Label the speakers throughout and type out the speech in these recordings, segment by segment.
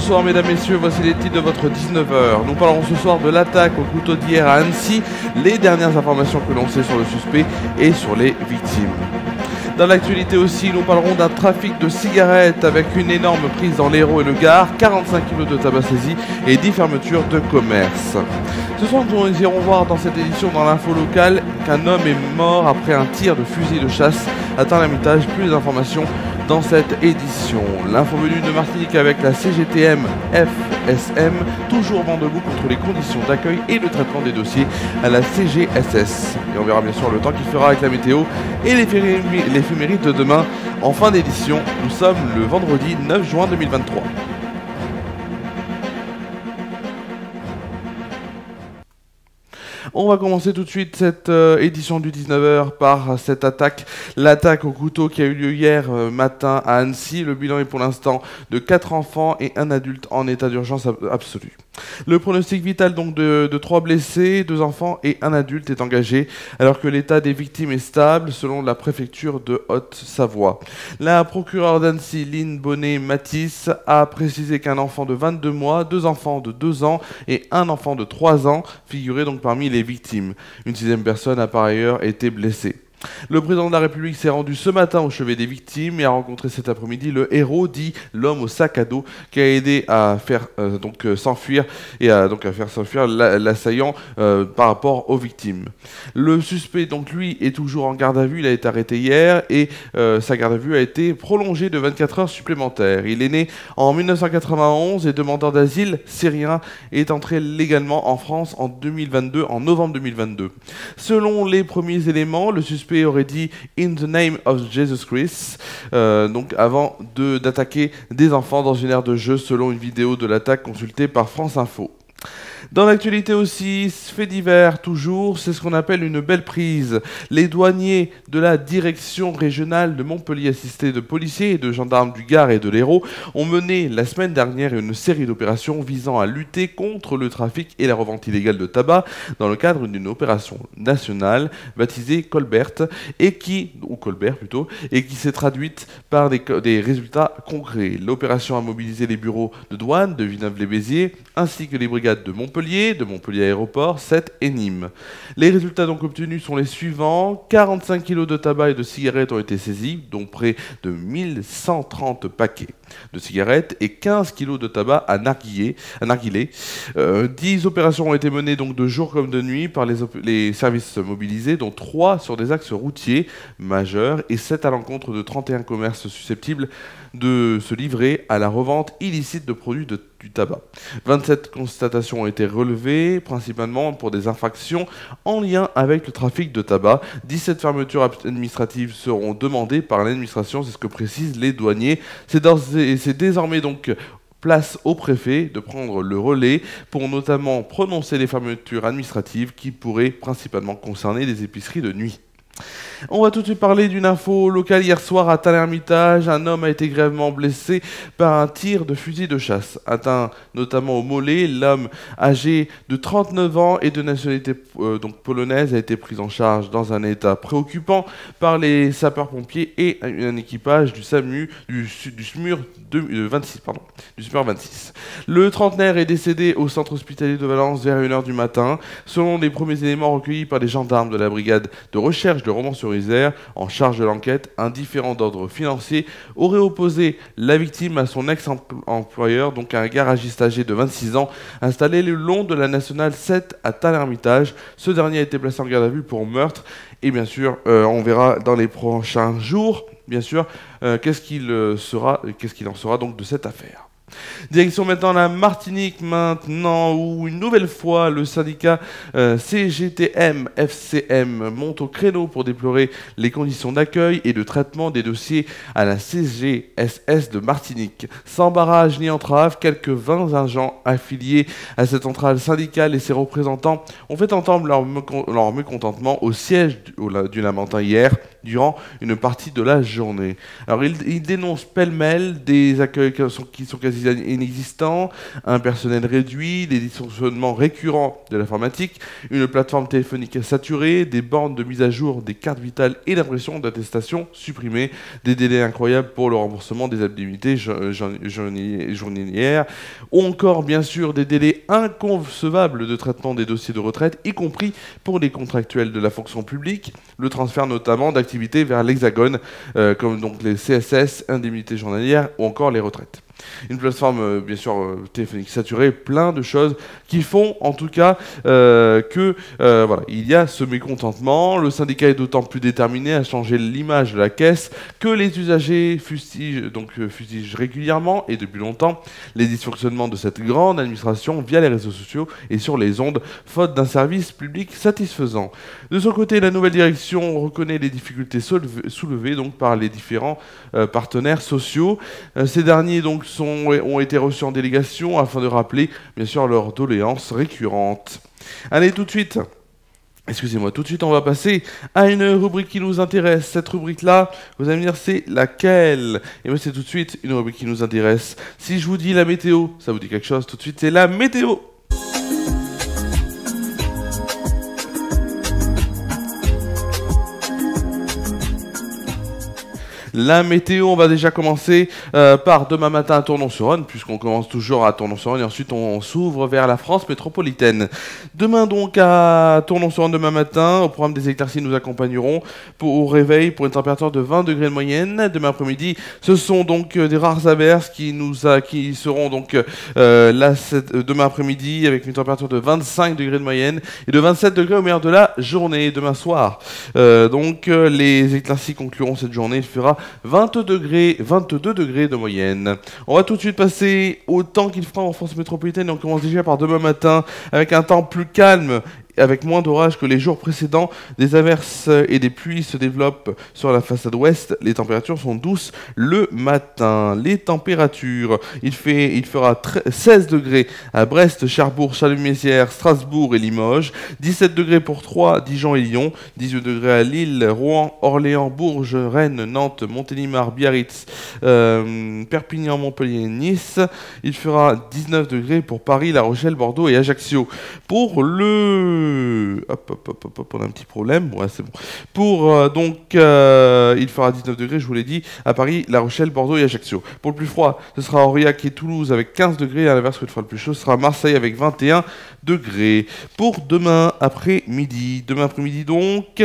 Speaker 1: Bonsoir mesdames, messieurs, voici les titres de votre 19h. Nous parlerons ce soir de l'attaque au couteau d'hier à Annecy, les dernières informations que l'on sait sur le suspect et sur les victimes. Dans l'actualité aussi, nous parlerons d'un trafic de cigarettes avec une énorme prise dans l'Hérault et le Gard, 45 kg de tabac saisi et 10 fermetures de commerce. Ce soir, nous irons voir dans cette édition dans l'info locale qu'un homme est mort après un tir de fusil de chasse à Tain-l'Hermitage. Plus d'informations dans cette édition. L'info venue de Martinique avec la CGTM FSM, toujours vent debout contre les conditions d'accueil et le traitement des dossiers à la CGSS. Et on verra bien sûr le temps qu'il fera avec la météo et l'éphéméride de demain en fin d'édition. Nous sommes le vendredi 9 juin 2023. On va commencer tout de suite cette édition du 19h par cette attaque, l'attaque au couteau qui a eu lieu hier matin à Annecy. Le bilan est pour l'instant de 4 enfants et un adulte en état d'urgence absolue. Le pronostic vital donc de 3 blessés, 2 enfants et un adulte est engagé, alors que l'état des victimes est stable selon la préfecture de Haute-Savoie. La procureure d'Annecy, Lynn Bonnet-Matisse, a précisé qu'un enfant de 22 mois, 2 enfants de 2 ans et un enfant de 3 ans figuraient donc parmi les victimes. Une 6e personne a par ailleurs été blessée. Le président de la République s'est rendu ce matin au chevet des victimes et a rencontré cet après-midi le héros, dit l'homme au sac à dos, qui a aidé à faire s'enfuir et à faire s'enfuir l'assaillant par rapport aux victimes. Le suspect donc lui est toujours en garde à vue. Il a été arrêté hier et sa garde à vue a été prolongée de 24 heures supplémentaires. Il est né en 1991 et demandeur d'asile syrien est entré légalement en France en novembre 2022. Selon les premiers éléments, le suspect aurait dit « In the name of Jesus Christ », donc avant d'attaquer des enfants dans une aire de jeu, selon une vidéo de l'attaque consultée par France Info. Dans l'actualité aussi, fait divers toujours, c'est ce qu'on appelle une belle prise. Les douaniers de la direction régionale de Montpellier, assistés de policiers et de gendarmes du Gard et de l'Hérault, ont mené la semaine dernière une série d'opérations visant à lutter contre le trafic et la revente illégale de tabac dans le cadre d'une opération nationale baptisée Colbert et qui s'est traduite par des résultats concrets. L'opération a mobilisé les bureaux de douane de Villeneuve-les-Béziers ainsi que les brigades de Montpellier Aéroport, 7 et Nîmes. Les résultats donc obtenus sont les suivants. 45 kg de tabac et de cigarettes ont été saisis, dont près de 1130 paquets de cigarettes et 15 kg de tabac à narguilé. 10 opérations ont été menées donc de jour comme de nuit par les services mobilisés, dont 3 sur des axes routiers majeurs et 7 à l'encontre de 31 commerces susceptibles de se livrer à la revente illicite de produits du tabac. 27 constatations ont été relevées, principalement pour des infractions en lien avec le trafic de tabac. 17 fermetures administratives seront demandées par l'administration, c'est ce que précisent les douaniers. C'est désormais donc place au préfet de prendre le relais pour notamment prononcer les fermetures administratives qui pourraient principalement concerner les épiceries de nuit. On va tout de suite parler d'une info locale. Hier soir à Tain-l'Hermitage, un homme a été grièvement blessé par un tir de fusil de chasse. Atteint notamment au mollet, l'homme âgé de 39 ans et de nationalité polonaise a été pris en charge dans un état préoccupant par les sapeurs-pompiers et un équipage du SAMU du SMUR 26. Le trentenaire est décédé au centre hospitalier de Valence vers 1h du matin. Selon les premiers éléments recueillis par les gendarmes de la brigade de recherche de Romans-sur-Isère, en charge de l'enquête, un différend d'ordre financier aurait opposé la victime à son ex-employeur, donc un garagiste âgé de 26 ans, installé le long de la nationale 7 à Tain-l'Hermitage. Ce dernier a été placé en garde à vue pour meurtre. Et bien sûr, on verra dans les prochains jours, bien sûr, qu'est-ce qu'il en sera donc de cette affaire. Direction maintenant la Martinique où une nouvelle fois le syndicat CGTM FCM monte au créneau pour déplorer les conditions d'accueil et de traitement des dossiers à la CGSS de Martinique. Sans barrage ni entrave, quelques 20 agents affiliés à cette centrale syndicale et ses représentants ont fait entendre leur mécontentement au siège du Lamentin hier. durant une partie de la journée. Alors il dénonce pêle-mêle des accueils qui sont quasi inexistants, un personnel réduit, des dysfonctionnements récurrents de l'informatique, une plateforme téléphonique saturée, des bornes de mise à jour des cartes vitales et d'impression d'attestation supprimées, des délais incroyables pour le remboursement des indemnités journalières, ou encore bien sûr des délais inconcevables de traitement des dossiers de retraite, y compris pour les contractuels de la fonction publique, le transfert notamment d'activités vers l'Hexagone, comme donc les CSS, indemnités journalières ou encore les retraites. Une plateforme bien sûr téléphonique saturée, plein de choses qui font en tout cas voilà, il y a ce mécontentement. Le syndicat est d'autant plus déterminé à changer l'image de la caisse que les usagers fustigent régulièrement et depuis longtemps les dysfonctionnements de cette grande administration via les réseaux sociaux et sur les ondes, faute d'un service public satisfaisant. De son côté, la nouvelle direction reconnaît les difficultés soulevées donc par les différents partenaires sociaux. Ces derniers donc ont été reçus en délégation afin de rappeler bien sûr leurs doléances récurrentes. Allez, tout de suite on va passer à une rubrique qui nous intéresse. Cette rubrique-là, vous allez me dire c'est laquelle? Et moi c'est tout de suite une rubrique qui nous intéresse. Si je vous dis la météo, ça vous dit quelque chose? Tout de suite c'est la météo. La météo, on va déjà commencer par demain matin à Tournon-sur-Rhône, puisqu'on commence toujours à Tournon-sur-Rhône et ensuite on s'ouvre vers la France métropolitaine. Demain donc à Tournon-sur-Rhône, demain matin, au programme des éclaircies, nous accompagnerons au réveil pour une température de 20 degrés de moyenne. Demain après-midi, ce sont donc des rares averses qui seront donc demain après-midi avec une température de 25 degrés de moyenne et de 27 degrés au meilleur de la journée demain soir. Les éclaircies concluront cette journée, il fera 22 degrés de moyenne. On va tout de suite passer au temps qu'il fera en France métropolitaine. On commence déjà par demain matin avec un temps plus calme, avec moins d'orage que les jours précédents. Des averses et des pluies se développent sur la façade ouest. Les températures sont douces le matin. Les températures, il fera 16 degrés à Brest, Cherbourg, Chalon-Mézières, Strasbourg et Limoges, 17 degrés pour Troyes, Dijon et Lyon, 18 degrés à Lille, Rouen, Orléans, Bourges, Rennes, Nantes, Montélimar, Biarritz, Perpignan, Montpellier et Nice. Il fera 19 degrés pour Paris, La Rochelle, Bordeaux et Ajaccio. Pour le... on a un petit problème. Ouais, c'est bon. Il fera 19 degrés, je vous l'ai dit, à Paris, La Rochelle, Bordeaux et Ajaccio. Pour le plus froid, ce sera Aurillac et Toulouse avec 15 degrés. À l'inverse, il fera le plus chaud, ce sera Marseille avec 21 degrés. Pour demain après-midi donc...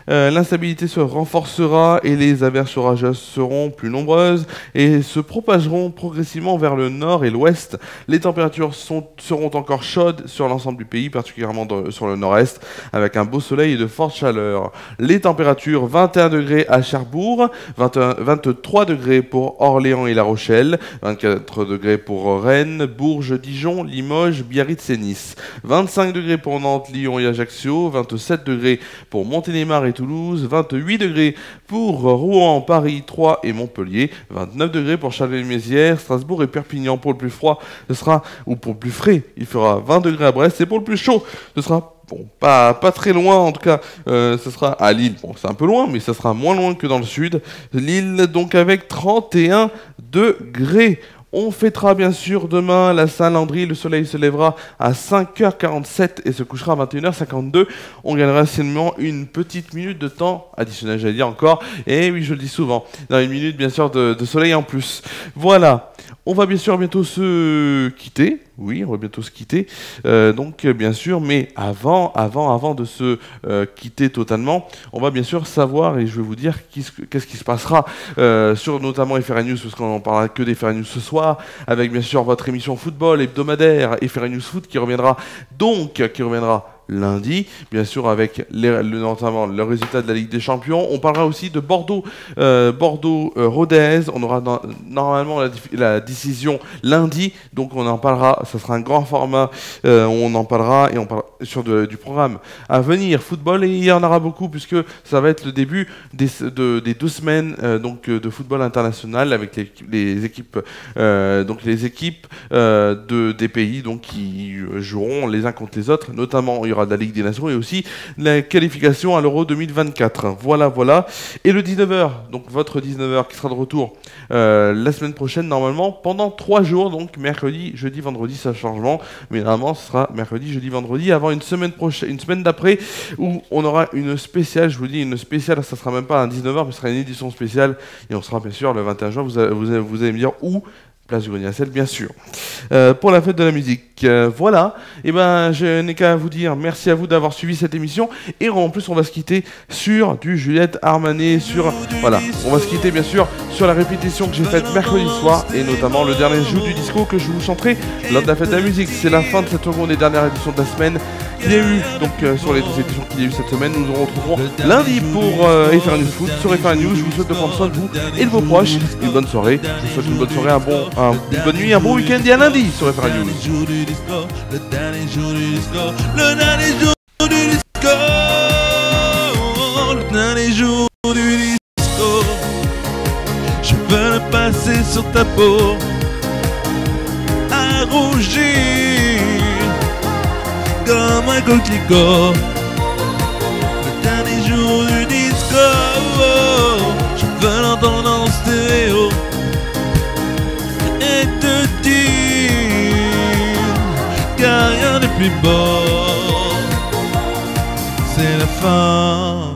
Speaker 1: l'instabilité se renforcera et les averses orageuses seront plus nombreuses et se propageront progressivement vers le nord et l'ouest. Les températures seront encore chaudes sur l'ensemble du pays, particulièrement sur le nord-est, avec un beau soleil et de fortes chaleurs. Les températures 21 degrés à Cherbourg, 23 degrés pour Orléans et La Rochelle, 24 degrés pour Rennes, Bourges, Dijon, Limoges, Biarritz et Nice, 25 degrés pour Nantes, Lyon et Ajaccio, 27 degrés pour Montélimar et Toulouse, 28 degrés pour Rouen, Paris, Troyes et Montpellier, 29 degrés pour Chalon-Mézières, Strasbourg et Perpignan. Pour le plus froid, pour le plus frais, il fera 20 degrés à Brest et pour le plus chaud, ce sera pas très loin en tout cas, ce sera à Lille. Bon, c'est un peu loin, mais ça sera moins loin que dans le sud. Lille donc avec 31 degrés. On fêtera bien sûr demain la Saint-Landry. Le soleil se lèvera à 5h47 et se couchera à 21h52. On gagnera seulement une petite minute de temps additionnel, j'allais dire encore. Et oui, je le dis souvent, dans une minute bien sûr de soleil en plus. Voilà, on va bien sûr bientôt se quitter. Oui, on va bientôt se quitter. Donc bien sûr, mais avant de se quitter totalement, on va bien sûr savoir, et je vais vous dire qu'est-ce qui se passera sur notamment FRA News, parce qu'on n'en parlera que des FRA News ce soir, avec bien sûr votre émission football hebdomadaire, FRA News Foot, qui reviendra lundi, bien sûr avec notamment le résultat de la Ligue des Champions. On parlera aussi de Bordeaux-Rodez. On aura normalement la décision lundi, donc on en parlera. Ça sera un grand format. On en parlera et on parlera du programme à venir football, et il y en aura beaucoup puisque ça va être le début des 2 semaines de football international avec les équipes des pays donc qui joueront les uns contre les autres. Notamment, il y aura aura de la Ligue des Nations et aussi la qualification à l'Euro 2024. Voilà, voilà. Et le 19h, donc votre 19h qui sera de retour la semaine prochaine normalement, pendant 3 jours, donc mercredi, jeudi, vendredi, ça changement, mais normalement ce sera mercredi, jeudi, vendredi, avant une semaine prochaine, une semaine d'après, où on aura une spéciale, je vous dis une spéciale, ça sera même pas un 19h, mais ce sera une édition spéciale, et on sera bien sûr le 21 juin, vous allez me dire où. Place du Grenier à Sel, bien sûr. Pour la fête de la musique. Voilà. Et ben, je n'ai qu'à vous dire merci à vous d'avoir suivi cette émission. Et en plus, on va se quitter sur du Juliette Armanet. Voilà. On va se quitter, bien sûr, sur la répétition que j'ai faite mercredi soir. Et notamment le dernier jour du disco que je vous chanterai lors de la fête de la musique. C'est la fin de cette seconde et dernière édition de la semaine qu'il y a eu. Donc, sur les 2 éditions qu'il y a eu cette semaine, nous nous retrouverons lundi pour FR News Foot. Sur FR News, je vous souhaite de prendre soin de vous et de vos proches. Une bonne soirée. Je vous souhaite une bonne soirée, une bonne nuit, un bon week-end et à lundi sur FR News.
Speaker 2: Le dernier jour du disco, le dernier jour du disco, le dernier jour du disco. Je veux le passer sur ta peau, à rougir comme un coquelicot. Le dernier jour du disco, je veux l'entendre en stéréo et te dire qu'il n'y a rien de plus beau. C'est la fin.